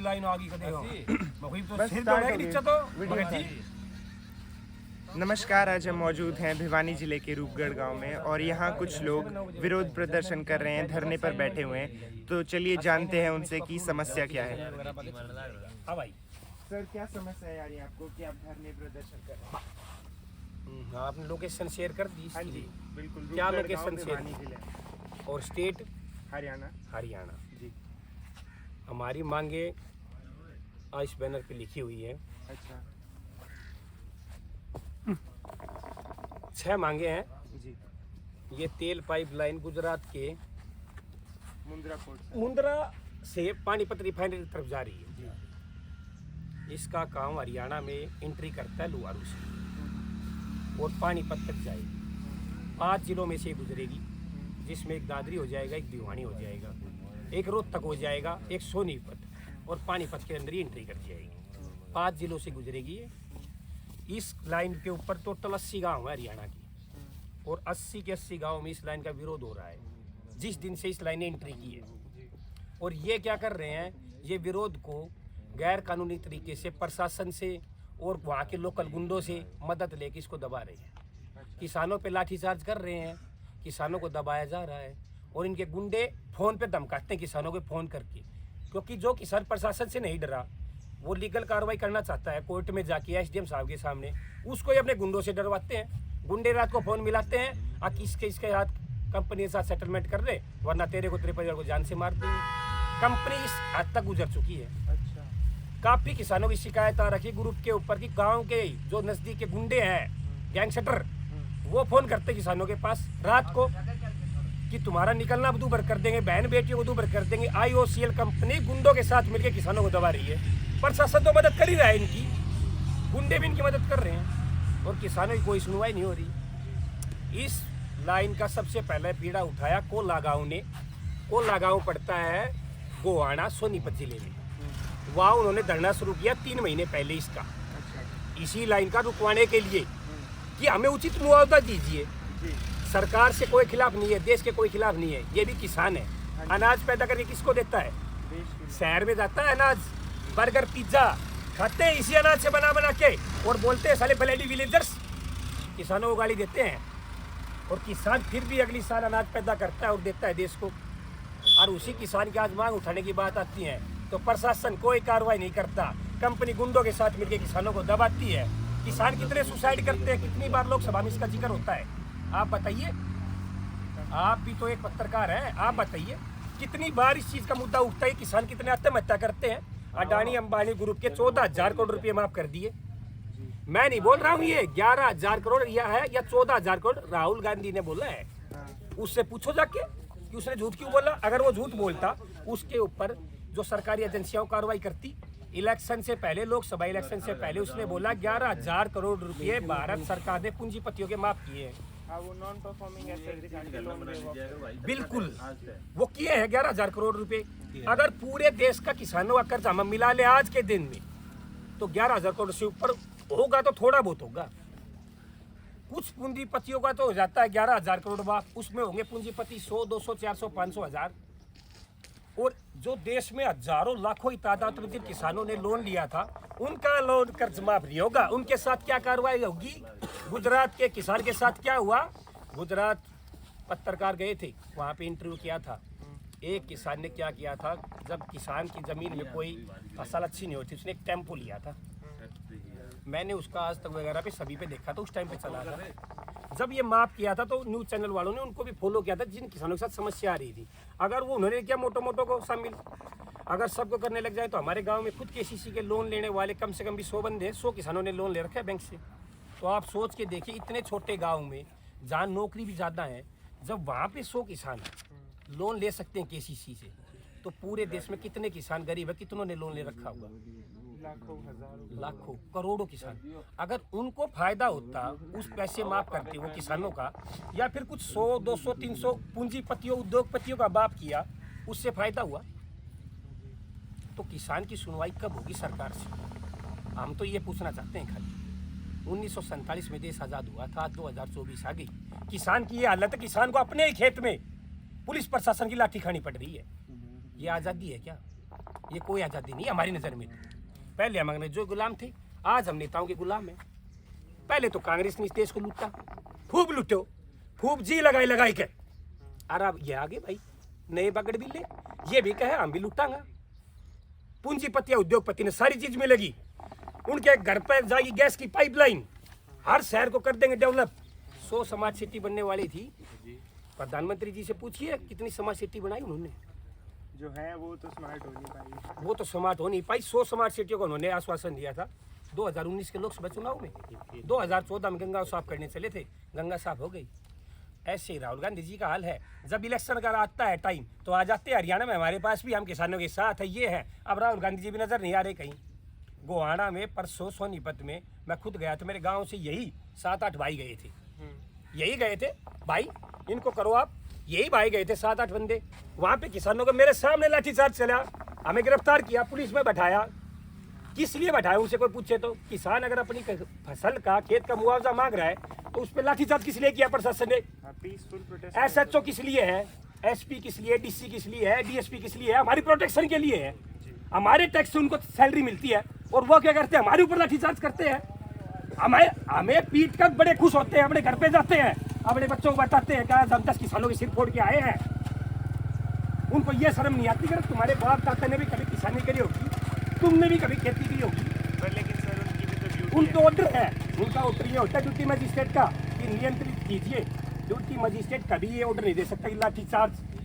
Line आ गई कदे हो मखई तो सिर दौड़े नीचे तो भगत जी। नमस्कार, आज हम मौजूद हैं भिवानी जिले के रूपगढ़ गांव में और यहाँ कुछ लोग विरोध प्रदर्शन कर रहे हैं, धरने पर बैठे हुए हैं। तो चलिए जानते हैं उनसे कि समस्या क्या है। हाँ भाई, सर क्या समस्या आ रही है आपको कि आप धरने प्रदर्शन कर रहे हैं? हाँ, आपने लोकेशन शेयर कर दी। हाँ जी बिल्कुल। क्या रूपगढ़ लोकेशन गांव, शेयर? भिवानी जिले, और स्टेट हरियाणा। हरियाणा जी हमारी मांगे इस बैनर पे लिखी हुई है। अच्छा 6 मांगे हैं जी। ये तेल पाइपलाइन गुजरात के मुंद्रा पोर्ट से। मुंद्रा से पानीपत रिफाइनरी की तरफ जा रही है। जी। इसका काम हरियाणा में एंट्री करता है लुहारू से और पानीपत तक जाएगी। 5 जिलों में से गुजरेगी, जिसमें एक दादरी हो जाएगा, एक भिवानी हो जाएगा, एक रोहतक हो जाएगा, एक सोनीपत और पानीपत के अंदर ही एंट्री कर जाएगी। 5 जिलों से गुजरेगी ये। इस लाइन के ऊपर टोटल 80 गांव है हरियाणा की और 80 के 80 गांव में इस लाइन का विरोध हो रहा है जिस दिन से इस लाइन ने एंट्री की है। और ये क्या कर रहे हैं, ये विरोध को गैर कानूनी तरीके से प्रशासन से और वहाँ के लोकल गुंडों से मदद लेके इसको दबा रहे हैं। किसानों पे लाठीचार्ज कर रहे हैं, किसानों को दबाया जा रहा है और इनके गुंडे फ़ोन पे धमकाते हैं किसानों को फ़ोन करके, क्योंकि जो किसान प्रशासन से नहीं डरा, वो लीगल कार्रवाई करना चाहता है कोर्ट में जाके एसडीएम साहब के सामने, उसको ही अपने गुंडों से डरवाते हैं। गुंडे रात को फ़ोन मिलाते हैं आ किसके इसके साथ कंपनी के साथ सेटलमेंट कर दे, वरना तेरे को तेरे परिवार को जान से मार देंगे। कंपनी इस हद तक गुजर चुकी है। अच्छा। काफ़ी किसानों की शिकायत आ रखी ग्रुप के ऊपर कि गांव के जो नज़दीक के गुंडे हैं, गैंगस्टर, वो फ़ोन करते किसानों के पास रात को कि तुम्हारा निकलना दूभर कर देंगे, बहन बेटियों को दूभर कर देंगे। IOCL कंपनी गुंडों के साथ मिलकर किसानों को दबा रही है। प्रशासन तो मदद कर ही रहा है इनकी, गुंडे भी इनकी मदद कर रहे हैं और किसानों की कोई सुनवाई नहीं हो रही। इस लाइन का सबसे पहले पीड़ा उठाया कोला गाँव ने। कोला गाँव पड़ता है गोहाना सोनीपत जिले में। वहाँ उन्होंने धरना शुरू किया 3 महीने पहले इसका, इसी लाइन का रुकवाने के लिए कि हमें उचित मुआवजा दीजिए। सरकार से कोई खिलाफ नहीं है, देश के कोई खिलाफ नहीं है, ये भी किसान है। अनाज पैदा करके किसको देता है? शहर में जाता है अनाज, बर्गर पिज्जा खाते हैं इसी अनाज से बना बना के और बोलते हैं साले ब्लडी विलेजर्स। किसानों को गाली देते हैं और किसान फिर भी अगली साल अनाज पैदा करता है और देता है देश को। और उसी किसान की आज मांग उठाने की बात आती है तो प्रशासन कोई कार्रवाई नहीं करता, कंपनी गुंडों के साथ मिलकर किसानों को दबाती है। किसान कितने सुसाइड करते हैं, कितनी बार लोकसभा में इसका जिक्र होता है, आप बताइए। आप भी तो एक पत्रकार हैं, आप बताइए कितनी बार इस चीज़ का मुद्दा उठता है, किसान कितने आत्महत्या करते हैं। अडानी अंबानी ग्रुप के 14,000 करोड़ रुपए माफ कर दिए। मैं नहीं बोल रहा हूँ, ये 11,000 करोड़ या है या 14,000 करोड़ राहुल गांधी ने बोला है। उससे पूछो जाके कि उसने झूठ क्यों बोला। अगर वो झूठ बोलता, उसके ऊपर जो सरकारी एजेंसियां कार्रवाई करती। इलेक्शन से पहले, लोकसभा इलेक्शन से पहले उसने बोला 11,000 करोड़ रुपए भारत सरकार ने पूंजीपतियों के माफ किए हैं। वो नॉन परफॉर्मिंग बिल्कुल वो किए हैं 11,000 करोड़ रुपए। अगर पूरे देश का किसानों का कर्ज हम मिला ले आज के दिन में तो 11,000 करोड़ से ऊपर होगा, तो थोड़ा बहुत होगा। कुछ पूंजीपतियों का तो हो जाता है 11,000 करोड़ माफ, उसमें होंगे पूंजीपति 100, 200, 400, 500 हजार। और जो देश में हजारों लाखों की तादाद में जिन किसानों ने लोन लिया था, उनका लोन कर्ज माफ नहीं होगा। उनके साथ क्या कार्रवाई होगी? गुजरात के किसान के साथ क्या हुआ? गुजरात पत्रकार गए थे, वहाँ पे इंटरव्यू किया था। एक किसान ने क्या किया था, जब किसान की जमीन में कोई फसल अच्छी नहीं होती, उसने एक टेम्पो लिया था। मैंने उसका आज तक वगैरह पे सभी पे देखा था, उस टाइम पे चला था। जब ये माफ किया था तो न्यूज़ चैनल वालों ने उनको भी फॉलो किया था जिन किसानों के साथ समस्या आ रही थी। अगर वो उन्होंने क्या मोटो मोटो को शामिल, अगर सबको करने लग जाए तो हमारे गांव में खुद KCC के लोन लेने वाले कम से कम भी 100 बंदे हैं, 100 किसानों ने लोन ले रखा है बैंक से। तो आप सोच के देखिए, इतने छोटे गाँव में जहाँ नौकरी भी ज़्यादा है, जब वहाँ पे 100 किसान लोन ले सकते हैं KCC से, तो पूरे देश में कितने किसान गरीब है, कितनों ने लोन ले रखा हुआ? लाखों करोड़ों किसान। अगर उनको फायदा होता, उस पैसे माफ करते वो किसानों का, या फिर कुछ 100, 200, 300 पूंजीपतियों उद्योगपतियों का माफ किया, उससे फायदा हुआ, तो किसान की सुनवाई कब होगी सरकार से? हम तो ये पूछना चाहते हैं खाली। 1947 में देश आज़ाद हुआ था, 2024 आ गई, किसान की ये हालत है। किसान को अपने ही खेत में पुलिस प्रशासन की लाठी खानी पड़ रही है। ये आज़ादी है क्या? ये कोई आज़ादी नहीं है हमारी नज़र में। पहले हम अंग्रेजों के गुलाम थे, आज हम नेताओं के गुलाम हैं। पहले तो कांग्रेस ने इस देश को लूटा, खूब लूटो, खूब जी लगाई लगाई के। और अब ये आगे भाई नए बगड़ बिल्ले ये भी कहे हम भी लूटांगा। पूंजीपति या उद्योगपति ने सारी चीज में लगी, उनके घर पर जाएगी गैस की पाइपलाइन, हर शहर को कर देंगे डेवलप। 100 स्मार्ट सिटी बनने वाली थी, प्रधानमंत्री जी से पूछिए कितनी स्मार्ट सिटी बनाई उन्होंने। जो है वो तो स्मार्ट हो नहीं पाई, वो तो स्मार्ट हो नहीं पाई। 100 स्मार्ट सिटियों को उन्होंने आश्वासन दिया था 2019 के लोकसभा चुनाव में। 2014 में गंगा साफ करने चले थे, गंगा साफ हो गई। ऐसे ही राहुल गांधी जी का हाल है, जब इलेक्शन का आता है टाइम तो आ जाते हैं हरियाणा में हमारे पास भी, हम किसानों के साथ है। ये है, अब राहुल गांधी जी भी नजर नहीं आ रहे कहीं। गोहाना में परसों सोनीपत में मैं खुद गया था, मेरे गाँव से यही 7-8 भाई गए थे, यही गए थे भाई, इनको करो आप, यही भाई गए थे 7-8 बंदे। वहाँ पे किसानों को मेरे सामने लाठीचार्ज चला, हमें गिरफ्तार किया, पुलिस में बैठाया। किस लिए बैठाया उनसे कोई पूछे तो? किसान अगर अपनी फसल का खेत का मुआवजा मांग रहा है तो उस पर लाठीचार्ज किस लिए किया प्रशासन ने? Peaceful protest. SHO किस लिए है, SP किस लिए, DC किस लिए है, DSP किस लिए है? हमारी प्रोटेक्शन के लिए है। हमारे टैक्स से उनको सैलरी मिलती है और वो क्या करते हैं, हमारे ऊपर लाठीचार्ज करते हैं। हमें पीट कर बड़े खुश होते हैं, अपने घर पे जाते हैं, अपने बच्चों को बताते हैं क्या हम 10 किसानों के सिर फोड़ के आए हैं। उनको ये शर्म नहीं आती कि तुम्हारे बाप दादा ने भी कभी किसानी करी होगी, तुमने भी कभी खेती की होगी। पर लेकिन सर उनकी भी तो ड्यूटी उनका ऑर्डर है, उनका ऑर्डर ये होता है ड्यूटी मजिस्ट्रेट का कि नियंत्रित कीजिए। ड्यूटी मजिस्ट्रेट कभी ये ऑर्डर नहीं दे सकता कि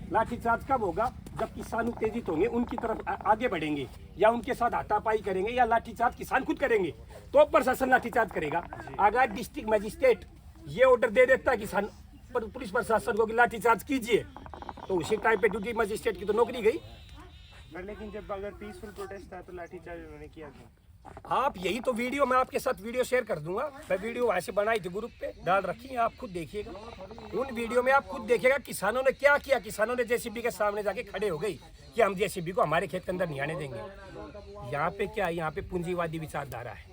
लाठीचार्ज कब होगा? जब किसान उत्तेजित होंगे, उनकी तरफ आगे बढ़ेंगे या उनके साथ हाथापाई करेंगे या लाठीचार्ज किसान खुद करेंगे तो प्रशासन लाठीचार्ज करेगा। अगर डिस्ट्रिक्ट मजिस्ट्रेट ये ऑर्डर दे देता है किसान पुलिस प्रशासन को कि लाठीचार्ज कीजिए तो उसी टाइम पे ड्यूटी मजिस्ट्रेट की तो नौकरी गई। पर लेकिन जब अगर पीसफुल प्रोटेस्ट था तो लाठीचार्ज उन्होंने किया था। आप यही तो वीडियो मैं आपके साथ वीडियो शेयर कर दूंगा, मैं वीडियो वहाँ से बनाई थी ग्रुप पे डाल रखी है, आप खुद देखिएगा। उन वीडियो में आप खुद देखिएगा किसानों ने क्या किया। किसानों ने JCB के सामने जाके खड़े हो गई कि हम JCB को हमारे खेत के अंदर नहीं आने देंगे। यहाँ पे क्या है, यहाँ पे पूंजीवादी विचारधारा है,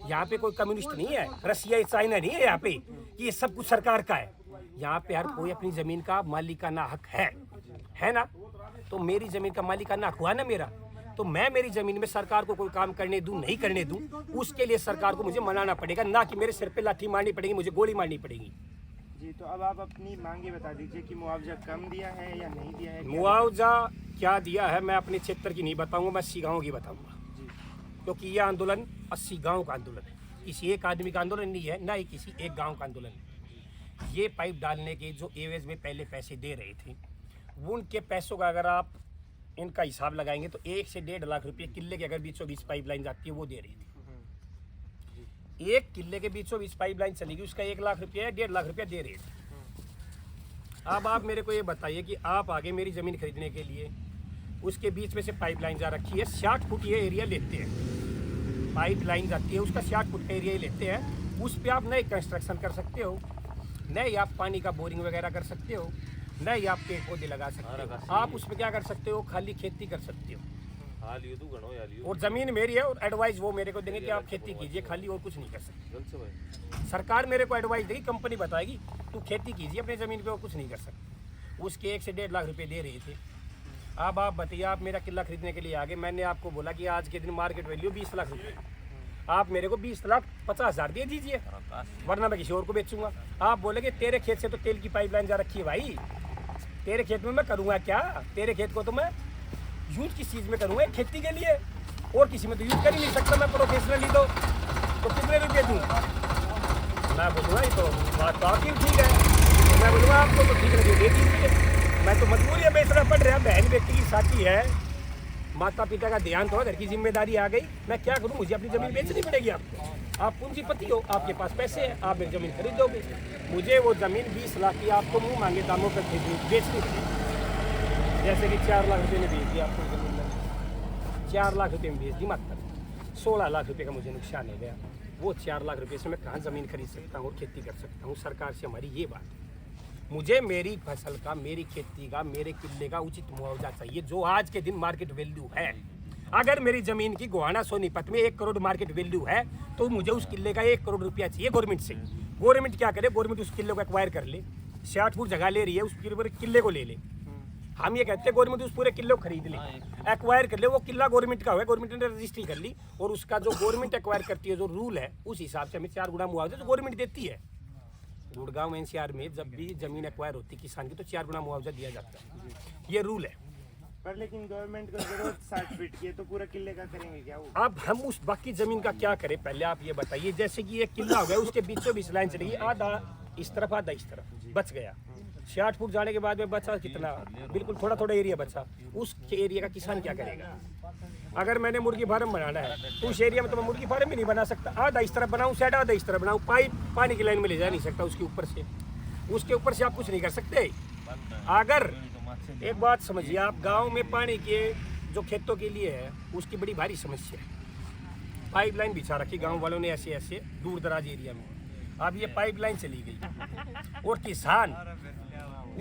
यहाँ पे कोई कम्युनिस्ट नहीं है, रसिया चाइना नहीं है यहाँ पे कि ये सब कुछ सरकार का है। यहाँ पे हर कोई अपनी जमीन का मालिकाना हक है ना। तो मेरी जमीन का मालिकाना हक हुआ ना मेरा, तो मैं मेरी जमीन में सरकार को कोई काम करने दूं नहीं करने दूं, उसके लिए सरकार को मुझे मनाना पड़ेगा, ना कि मेरे सिर पे लाठी मारनी पड़ेगी, मुझे गोली मारनी पड़ेगी। जी, तो अब आप अपनी मांगे बता दीजिए कि मुआवजा कम दिया है या नहीं दिया है? मुआवजा क्या दिया है मैं अपने क्षेत्र की नहीं बताऊंगा, मैं 80 गाँव की बताऊंगा, क्योंकि यह आंदोलन 80 गाँव का आंदोलन है, किसी एक आदमी का आंदोलन नहीं है, ना ही किसी एक गाँव का आंदोलन है। ये पाइप डालने के जो एवज में पहले पैसे दे रहे थे, उनके पैसों का अगर आप इनका हिसाब लगाएंगे तो 1 से 1.5 लाख रुपए किले के अगर बीचों बीच पाइपलाइन जाती है वो दे रही थी। 1 किले के बीचों बीच पाइपलाइन चलेगी, उसका 1 लाख रुपया 1.5 लाख रुपया दे रहे थे। अब आप मेरे को ये बताइए कि आप आगे मेरी ज़मीन खरीदने के लिए उसके बीच में से पाइपलाइन जा रखी है, 60 फुट ये एरिया लेते हैं, पाइपलाइन जाती है उसका 60 फुट का एरिया ही लेते हैं। उस पर आप नए कंस्ट्रक्शन कर सकते हो, नए आप पानी का बोरिंग वगैरह कर सकते हो, नहीं आप पेड़ पौधे लगा सकते हो, आप उसमें क्या कर सकते हो, खाली खेती कर सकते हो। और ज़मीन मेरी है और एडवाइस वो मेरे को देंगे कि आप खेती कीजिए खाली, और कुछ नहीं कर सकते। सरकार मेरे को एडवाइस देगी, कंपनी बताएगी तू खेती कीजिए अपनी ज़मीन पे और कुछ नहीं कर सकते। उसके 1 से 1.5 लाख रुपए दे रहे थे। अब आप बताइए, आप मेरा किला खरीदने के लिए आ गए, मैंने आपको बोला कि आज के दिन मार्केट वैल्यू 20 लाख रुपये, आप मेरे को 20,50,000 दे दीजिए वरना मैं किसी और को बेचूंगा। आप बोलेंगे तेरे खेत से तो तेल की पाइपलाइन जा रखी है भाई, तेरे खेत में मैं करूँगा क्या? तेरे खेत को तो मैं यूज किस चीज़ में करूँगा? खेती के लिए, और किसी में तो यूज कर ही नहीं सकता मैं प्रोफेशनली। तो कितने रुपये दूँ? मैं बोलूँगा ये तो बात तो आपकी ठीक है, तो मैं बोलूँगा आपको तो ठीक लगे दे दीजिए। मैं तो मजबूरी है बेचना पड़ रहा, बहन व्यक्ति की साथी है, माता पिता का ध्यान तो घर की जिम्मेदारी आ गई, मैं क्या करूँ? मुझे अपनी ज़मीन बेचनी पड़ेगी आपको। आप पूंजीपति हो, आपके पास पैसे हैं, आप एक ज़मीन खरीदोगे, मुझे वो ज़मीन 20 लाख की आपको मुंह मांगे दामों पर बेचनी पड़ेगी। जैसे कि 4 लाख रुपये में बेच दी आपको ज़मीन, मैंने 4 लाख रुपये में बेच दी, मात्र 16 लाख रुपये का मुझे नुकसान हो गया। वो 4 लाख रुपये से मैं कहाँ ज़मीन खरीद सकता हूँ और खेती कर सकता हूँ? सरकार से हमारी ये बात है, मुझे मेरी फसल का, मेरी खेती का, मेरे किले का उचित मुआवजा चाहिए जो आज के दिन मार्केट वैल्यू है। अगर मेरी ज़मीन की गोहाना सोनीपत में 1 करोड़ मार्केट वैल्यू है तो मुझे उस किले का 1 करोड़ रुपया चाहिए गवर्नमेंट से। गवर्नमेंट क्या करे? गवर्नमेंट उस किले को एक्वायर कर ले, 60 फुट जगह ले रही है, उस किले को ले ले, हम ये कहते हैं गवर्नमेंट उस पूरे किले को खरीद ले, एक्वायर कर ले, वो किला गवर्नमेंट का हुआ, गवर्नमेंट ने रजिस्ट्री कर ली और उसका जो गवर्नमेंट एक्वायर करती है, जो रूल है उस हिसाब से हमें 4 गुना मुआवजा जो गवर्नमेंट देती है। गुड़गांव एनसीआर में जब भी जमीन एक्वायर होती है किसान की तो 4 गुना मुआवजा दिया जाता है, ये रूल है। पर लेकिन गवर्नमेंट को जरूरत 60 फीट की है, तो पूरा किले का करेंगे क्या वो? अब हम उस बाकी जमीन का क्या करें, पहले आप ये बताइए। जैसे कि एक किला हो गया, उसके बीचों बीच लाइन चलेगी, आधा इस तरफ आधा इस तरफ, बच गया। 60 फुट जाने के बाद में बचा कितना, बिल्कुल थोड़ा थोड़ा एरिया बचा, उस एरिया का किसान क्या करेगा? अगर मैंने मुर्गी फार्म बनाना है तो उस एरिया में तो मैं मुर्गी फार्म भी नहीं बना सकता, आधा इस तरफ बनाऊं साइड, आधा इस तरफ बनाऊं, पाइप पानी की लाइन में ले जा नहीं सकता उसके ऊपर से, उसके ऊपर से आप कुछ नहीं कर सकते। अगर एक बात समझिए, आप गांव में पानी के जो खेतों के लिए है उसकी बड़ी भारी समस्या है। पाइपलाइन बिछा रखी गांव वालों ने ऐसे ऐसे दूर दराज एरिया में, अब ये पाइपलाइन चली गई और किसान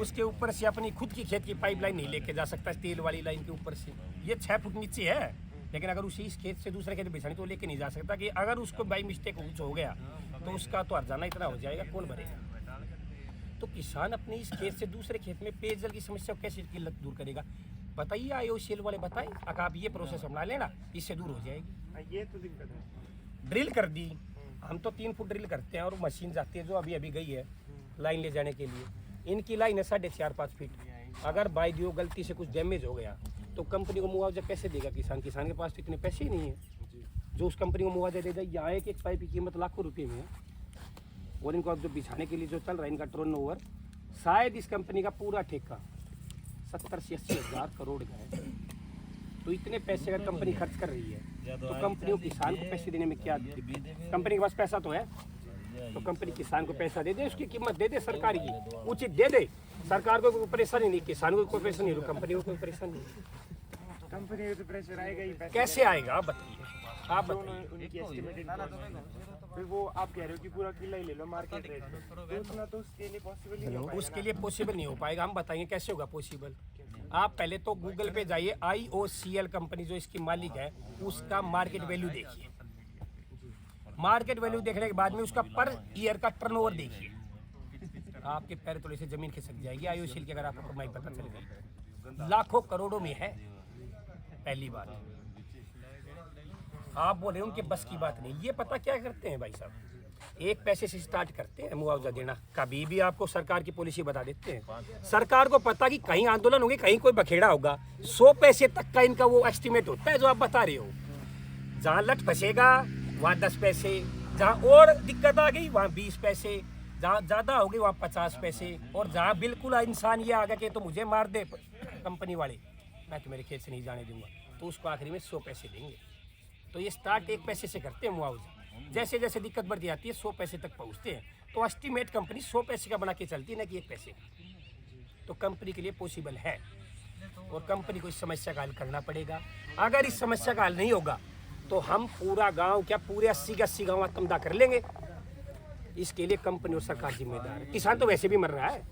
उसके ऊपर से अपनी खुद की खेत की पाइपलाइन नहीं लेके जा सकता तेल वाली लाइन के ऊपर से। ये 6 फुट नीचे है, लेकिन अगर उसी इस खेत से दूसरे खेत बिछानी तो लेके नहीं जा सकता कि अगर उसको बाई मिस्टेक कुछ हो गया तो उसका तो हर्जाना इतना हो जाएगा, कौन भरेगा? तो किसान अपने इस खेत से दूसरे खेत में पेयजल की समस्या कैसे किल्लत दूर करेगा? बताइए, आईओसीएल वाले बताएं, अगर आप ये प्रोसेस अपना लेना इससे दूर हो जाएगी। ये तो दिक्कत है। ड्रिल कर दी, हम तो 3 फुट ड्रिल करते हैं और मशीन जाती है जो अभी अभी गई है लाइन ले जाने के लिए। इनकी लाइन है 4.5-5 फीट। अगर बाई ड्यू गलती से कुछ डैमेज हो गया तो कंपनी को मुआवजा कैसे देगा किसान? किसान के पास तो इतने पैसे ही नहीं है जो उस कंपनी को मुआवजा दे जाए। यहाँ एक पाइप की कीमत लाखों रुपये में है और इनको अब जो बिछाने के लिए जो चल रहा है इनका टर्नओवर, शायद इस कंपनी का पूरा ठेका 70 से 80 हज़ार करोड़ का है। तो इतने पैसे अगर कंपनी खर्च कर रही है तो कंपनी को किसान को पैसे देने में क्या दिक्कत? कंपनी के पास पैसा तो है, तो कंपनी किसान को पैसा दे दे, उसकी कीमत दे दे, सरकार की उचित दे दे। सरकार को कोई परेशानी नहीं, किसान को कोई परेशानी नहीं, कंपनी को कोई परेशानी नहीं। कंपनी को तो प्रेशर आएगा ही, पैसे कैसे आएगा आप बताइए, आप बताइए। उनकी एस्टिमेटेड फिर वो आप कह रहे हो कि पूरा किला ही ले लो मार्केट रेट में, तो उतना तो उसके लिए पॉसिबल ही नहीं हो पाएगा। उसके लिए पॉसिबल नहीं हो पाएगा। हम बताएंगे कैसे होगा पॉसिबल। आप पहले तो गूगल पे जाइए, IOCL कंपनी जो इसकी मालिक है उसका मार्केट वैल्यू देखिए। मार्केट वैल्यू देखने के बाद में उसका पर ईयर का टर्नओवर देखिए, आपके पैर थोड़े से जमीन खिसक जाएगी। IOCL की अगर आपको कमाई पता चल गई लाखों करोड़ों में है। पहली बात आप बोले उनके बस की बात नहीं। ये पता क्या करते हैं भाई साहब, एक पैसे से स्टार्ट करते हैं मुआवजा देना, कभी भी आपको सरकार की पॉलिसी बता देते हैं। सरकार को पता कि कहीं आंदोलन होंगे, कहीं कोई बखेड़ा होगा, 100 पैसे तक का इनका वो एस्टिमेट होता है जो आप बता रहे हो। जहाँ लट फंसेगा वहाँ 10 पैसे, जहाँ और दिक्कत आ गई वहाँ 20 पैसे, जहाँ ज़्यादा हो गई वहाँ 50 पैसे, और जहाँ बिल्कुल इंसान ये आ गया कि तो मुझे मार दे कंपनी वाले, मैं तो मेरे खेत से नहीं जाने दूंगा, तो उसको आखिरी में 100 पैसे देंगे। तो ये स्टार्ट 1 पैसे से करते हैं मुआवजा, जैसे जैसे दिक्कत बढ़ती जाती है 100 पैसे तक पहुँचते हैं। तो एस्टिमेट कंपनी 100 पैसे का बना के चलती है, ना कि 1 पैसे। तो कंपनी के लिए पॉसिबल है और कंपनी को इस समस्या का हल करना पड़ेगा। अगर इस समस्या का हल नहीं होगा तो हम पूरा गांव क्या पूरे 80 के 80 गाँव आत्मदाह कर लेंगे। इसके लिए कंपनी और सरकार जिम्मेदार है। किसान तो वैसे भी मर रहा है,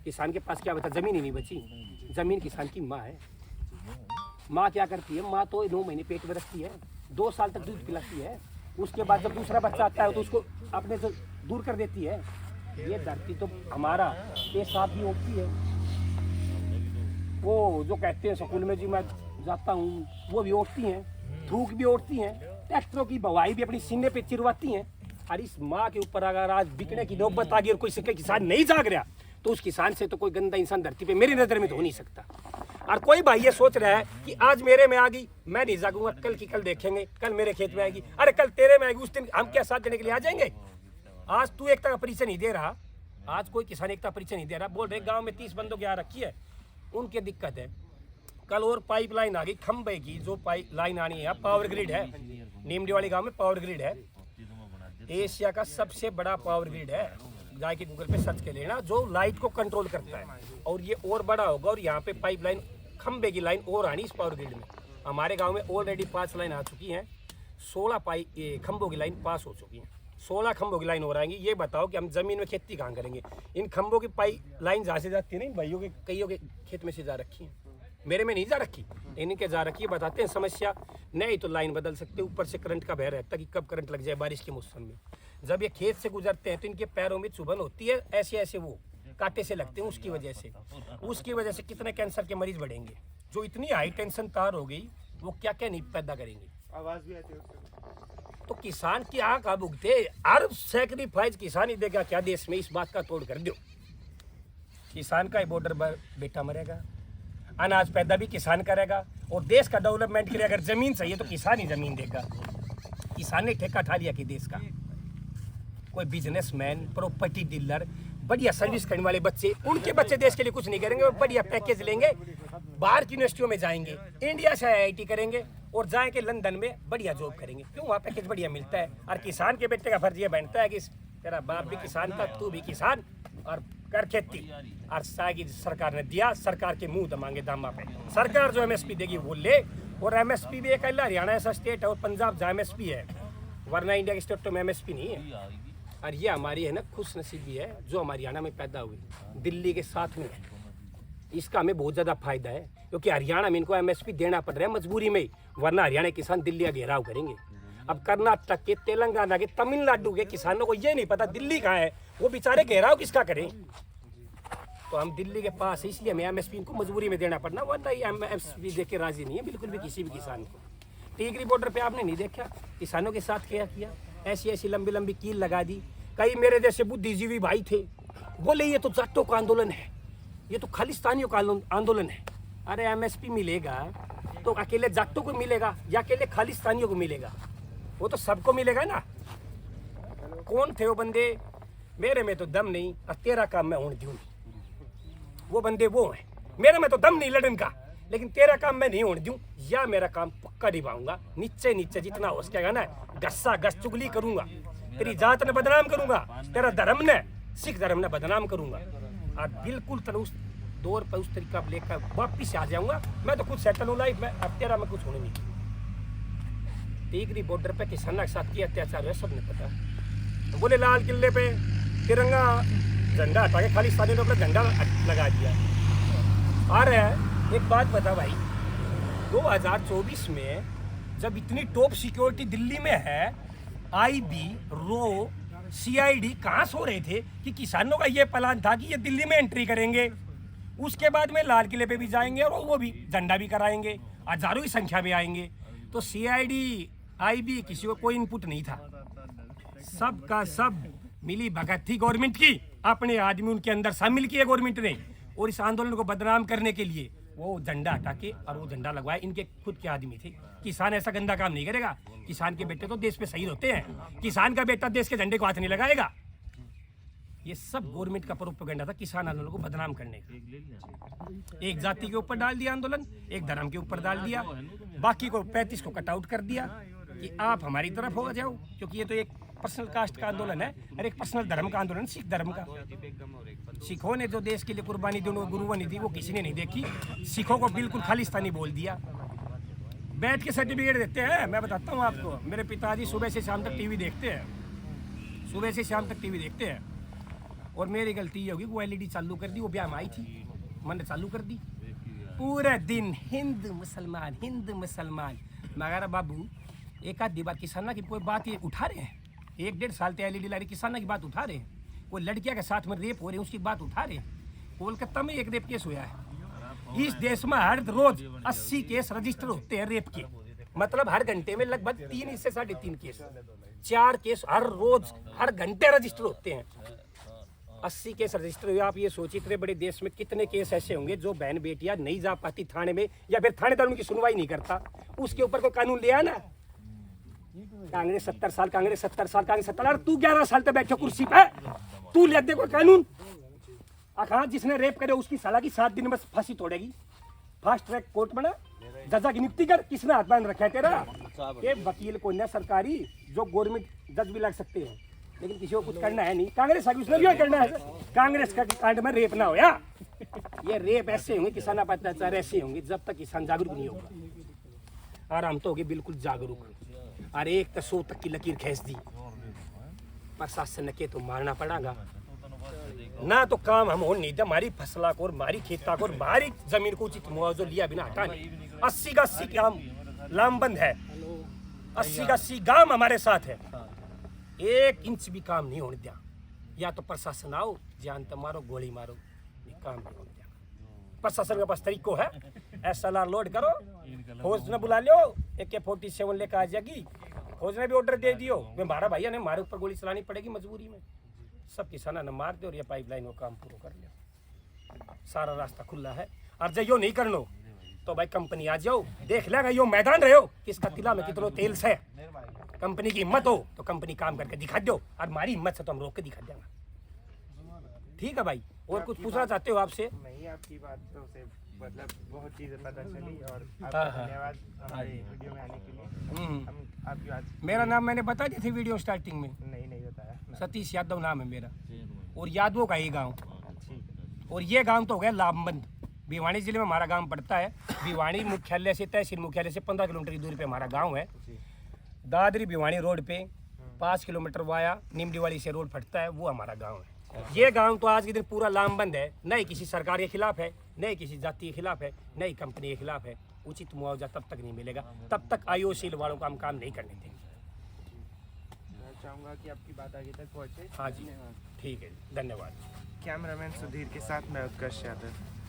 किसान के पास क्या बचा, जमीन ही नहीं बची। जमीन किसान की माँ है। माँ क्या करती है, माँ तो 9 महीने पेट में रखती है, 2 साल तक दूध पिलाती है, उसके बाद जब दूसरा बच्चा आता है तो उसको अपने से दूर कर देती है। ये धरती तो हमारा पेशाब भी होती है। वो जो कहते हैं स्कूल में जी मैं जाता हूँ, वो भी उठती हैं, थूक भी उठती हैं, ट्रैक्टरों की बवाई भी अपनी सीने पे चिरवाती हैं। और इस माँ के ऊपर अगर आज बिकने की नौबत आ गई और कोई सिक्के किसान नहीं जाग रहा तो उस किसान से तो कोई गंदा इंसान धरती पे मेरी नज़र में तो हो नहीं सकता। और कोई भाई ये सोच रहा है कि आज मेरे में आ गई मैं नहीं जागूंगा, कल की कल देखेंगे, कल मेरे खेत में आएगी, अरे कल तेरे में आएगी, उस दिन हम क्या साथ देने के लिए आ जाएंगे। आज तू एकता का परिचय नहीं दे रहा, आज कोई किसान एकता परिचय नहीं दे रहा, बोल रहे गाँव में 30 बंदों की आ रखी है, उनकी दिक्कत है। कल और पाइप लाइन आ गई खंबे की, जो पाइप लाइन आनी है, पावर ग्रिड है, नीमडी वाली गाँव में पावर ग्रिड है, एशिया का सबसे बड़ा पावर ग्रिड है। जाके गूगल पे सर्च कर लेना, जो लाइट को कंट्रोल करता है, और ये और बड़ा होगा। और यहाँ पे पाइप लाइन खंबे की लाइन और आनी इस पावर ग्रिड में। हमारे गांव में ऑलरेडी 5 लाइन आ चुकी हैं, 16 खंभों की लाइन पास हो चुकी हैं, 16 खंभों की लाइन और आएंगी। ये बताओ कि हम जमीन में खेती कहाँ करेंगे। इन खंभों की पाइप लाइन जहाँ से जाती है ना, इन भाइयों के कईयों के खेत में से जा रखी है, मेरे में नहीं जा रखी, इनके जा रखी है। बताते हैं समस्या, नहीं तो लाइन बदल सकते, ऊपर से करंट का भय रहता है कि कब करंट लग जाए बारिश के मौसम में। जब ये खेत से गुजरते हैं तो इनके पैरों में चुभन होती है, ऐसे ऐसे वो कांटे से लगते हैं, उसकी वजह से कितने कैंसर के मरीज बढ़ेंगे। जो इतनी हाई टेंशन तार हो गई, वो क्या क्या नहीं पैदा करेंगे। आवाज भी आती है उससे। तो किसान की आंख अब उगते, अरब सैक्रिफाइस किसान ही देगा क्या देश में, इस बात का तोड़ कर दो। किसान का ही बॉर्डर पर बेटा मरेगा, अनाज पैदा भी किसान करेगा, और देश का डेवलपमेंट के लिए अगर जमीन चाहिए तो किसान ही जमीन देगा। किसान ने ठेका ठा लिया कि देश का कोई बिजनेसमैन, प्रॉपर्टी डीलर, बढ़िया सर्विस करने वाले बच्चे, उनके बच्चे देश के लिए कुछ नहीं करेंगे, और बढ़िया पैकेज लेंगे, बाहर की यूनिवर्सिटियों में जाएंगे, इंडिया से IIT करेंगे और जाएंगे लंदन में बढ़िया जॉब करेंगे। क्यों? वहाँ पैकेज बढ़िया मिलता है। और किसान के बेटे का फर्ज ये बनता है कि तेरा बाप भी किसान था, तू भी किसान, और कर खेती। और सागी सरकार ने दिया, सरकार के मुंह दमांगे दामा पे। सरकार जो MSP देगी वो ले, और MSP भी एक हरियाणा ऐसा स्टेट है और पंजाब जहाँ MSP है, वरना इंडिया के स्टेटों में MSP नहीं है। और ये हमारी है ना खुश नसीबी है जो हमारे हरियाणा में पैदा हुई, दिल्ली के साथ में है। इसका हमें बहुत ज़्यादा फायदा है, क्योंकि हरियाणा में इनको MSP देना पड़ रहा है मजबूरी में, वरना हरियाणा के किसान दिल्ली का घेराव करेंगे। अब कर्नाटक के, तेलंगाना के, तमिलनाडु के किसानों को ये नहीं पता दिल्ली कहाँ है, वो बेचारे घेराव किसका करें। तो हम दिल्ली के पास है, इसलिए हमें MSP इनको मजबूरी में देना पड़ना, वरना ये MSP दे के राजी नहीं है बिल्कुल भी किसी भी किसान को। टीकरी बॉर्डर पे आपने नहीं देखा किसानों के साथ क्या किया, ऐसी ऐसी लंबी लंबी कील लगा दी। कई मेरे जैसे बुद्धिजीवी भाई थे, बोले ये तो जाटों का आंदोलन है, ये तो खालिस्तानियों का आंदोलन है। अरे MSP मिलेगा तो अकेले जाटों को मिलेगा या अकेले खालिस्तानियों को मिलेगा? वो तो सबको मिलेगा ना। कौन थे वो बंदे? मेरे में तो दम नहीं, और तेरा काम मैं होने दूँ। वो बंदे वो हैं, मेरे में तो दम नहीं लड़न का, लेकिन तेरा काम मैं नहीं होने दूँ, या मेरा काम पक्का निभाऊंगा। नीचे नीचे जितना हो सकेगा ना, गस्सा गस चुगली करूंगा, तेरी जात ने बदनाम करूंगा, तेरा धर्म ने, सिख धर्म ने बदनाम करूंगा, और बिल्कुल तरह उस दौर पर उस तरीका लेकर वापिस आ जाऊंगा। मैं तो खुद सेटल हूँ लाइफ में, अब तेरा मैं कुछ होने नहीं। टीकरी बॉर्डर पे किसानों के साथ किया अत्याचार है, सबने पता। बोले लाल किले पे तिरंगा झंडा हटा के खालिस्तानी ने अपना झंडा लगा दिया। अरे एक बात बता भाई, 2024 में जब इतनी टॉप सिक्योरिटी दिल्ली में है, IB, RAW, CID कहाँ सो रहे थे कि किसानों का ये प्लान था कि ये दिल्ली में एंट्री करेंगे, उसके बाद में लाल किले पे भी जाएंगे और वो भी झंडा भी कराएंगे, हजारों की संख्या में आएंगे। तो CID, IB किसी को कोई इनपुट नहीं था, सबका सब मिली भगत थी गवर्नमेंट की, अपने आदमी उनके अंदर शामिल किए गवर्नमेंट ने, और इस आंदोलन को बदनाम करने के लिए वो झंडा हटा के और वो झंडा लगवाया। इनके खुद के आदमी थे। किसान ऐसा गंदा काम नहीं करेगा, किसान के बेटे तो देश पे शहीद होते हैं, किसान का बेटा देश के झंडे को हाथ नहीं लगाएगा। ये सब गवर्नमेंट का प्रोपेगेंडा था किसान आंदोलन को बदनाम करने का। एक जाति के ऊपर डाल दिया आंदोलन, एक धर्म के ऊपर डाल दिया, बाकी को 35 को कट आउट कर दिया कि आप हमारी तरफ हो जाओ, क्योंकि ये तो एक पर्सनल कास्ट का आंदोलन है और एक पर्सनल धर्म का आंदोलन, सिख धर्म का। सिखों ने जो देश के लिए कुर्बानी दी, गुरुबानी दी, वो किसी ने नहीं देखी। सिखों को बिल्कुल खालिस्तानी बोल दिया, बैठ के सर्टिफिकेट देते हैं। मैं बताता हूँ आपको, मेरे पिताजी सुबह से शाम तक टीवी देखते हैं, सुबह से शाम तक टीवी देखते हैं, और मेरी गलती ये होगी वो LED चालू कर दी, वो ब्याह में आई थी, मैंने चालू कर दी, पूरे दिन हिंदू मुसलमान हिंदू मुसलमान। मगर बाबू एक आध बार किसाना की कोई बात ये उठा रहे हैं, 1-1.5 साल से LED ला रही, किसाना की बात उठा रहे हैं, कोई लड़कियां के साथ में रेप हो रहे हैं उसकी बात उठा रहे हैं। कोलकाता में एक रेप केस हुआ है, इस देश में हर रोज 80 केस रजिस्टर होते हैं रेप के, मतलब हर घंटे में लगभग 3 से 3.5 केस, 4 केस हर रोज हर घंटे रजिस्टर होते हैं। 80 केस रजिस्टर हुए। आप ये सोचिए इतने बड़े देश में कितने केस ऐसे होंगे जो बहन बेटियां नहीं जा पाती थाने में, या फिर थानेदार उनकी सुनवाई नहीं करता, उसके ऊपर कोई कानून ले आना। कांग्रेस 70 साल, कांग्रेस 70 साल, कांग्रेस 70 साल, तू 11 साल तक बैठो कुर्सी पे, तू ले दे कोई कानून। हाँ, जिसने रेप करे उसकी साला की 7 दिन में फांसी तोड़ेगी। फास्ट ट्रैक कोर्ट बना, जजा की नियुक्ति कर, किसने हाथ बांध रखा है तेरा? ये वकील को न सरकारी, जो गवर्नमेंट जज भी लग सकते हैं, लेकिन किसी को कुछ करना है नहीं। कांग्रेस उसने भी करना है, कांग्रेस का कांड में रेप ना हो या ये रेप ऐसे होंगे, किसान अत्याचार ऐसे होंगे जब तक किसान जागरूक नहीं होगा। और हम तो हो गए बिल्कुल जागरूक, और एक तो 100 तक की लकीर खींच दी, प्रशासन के तो मारना पड़ेगा ना, तो काम हम हो नहीं दे। हमारी फसला को और हमारी खेता को और हमारी जमीन को उचित मुआवजा लिया बिना हटा नहीं। 80 का 80 काम लामबंद है, 80 का 80 गांव हमारे साथ है, 1 इंच भी काम नहीं होने दिया। या तो प्रशासन आओ, जान तो मारो, गोली मारो, ये काम नहीं हो जाएगा। प्रशासन के पास तरीको है, SLR लोड करो, फौज ने बुला लो, AK-47 लेकर आ जाएगी, फौज ने भी ऑर्डर दे दियो, हमारा भैया ने हमारे ऊपर गोली चलानी पड़ेगी मजबूरी में, सब किसाना ने मार दे और ये पाइपलाइन को काम पूरा कर लिया। सारा रास्ता खुला है, और जब यो नहीं कर लो तो भाई कंपनी आ जाओ, देख लेगा यो मैदान रहे हो किसका तिला में कितना तेल से। कंपनी की हिम्मत हो तो कंपनी काम करके दिखा दो, और हमारी हिम्मत से तो हम रोक के दिखा देंगे। ठीक है भाई, और कुछ पूछना चाहते हो आपसे? नहीं, आपकी बातों से मतलब बहुत चीज़ें पता चली और आपका धन्यवाद हमारे वीडियो में आने के लिए। हम आपकी बात, मेरा नाम मैंने बता दिया था वीडियो स्टार्टिंग में, नहीं बताया। सतीश यादव नाम है मेरा, और यादवों का ही गाँव। ठीक है। और ये गांव तो हो गया लामबंद, भिवानी जिले में हमारा गांव पड़ता है। भिवानी मुख्यालय से, तहसील मुख्यालय से 15 किलोमीटर की दूरी पे हमारा गांव है। दादरी भिवानी रोड पे 5 किलोमीटर वाया निमडीवाली से रोड फटता है, वो हमारा गांव है। ये गांव तो आज के दिन पूरा लामबंद है, न ही किसी सरकार के खिलाफ है, न ही किसी जाति के खिलाफ है, न ही कंपनी के खिलाफ है। उचित मुआवजा तब तक नहीं मिलेगा, तब तक आयोशील वालों का हम काम नहीं करने देंगे। मैं चाहूँगा कि आपकी बात आगे तक पहुँचे। हाँ जी, ठीक है, धन्यवाद। कैमरामैन सुधीर के साथ मैं उत्कर्ष यादव।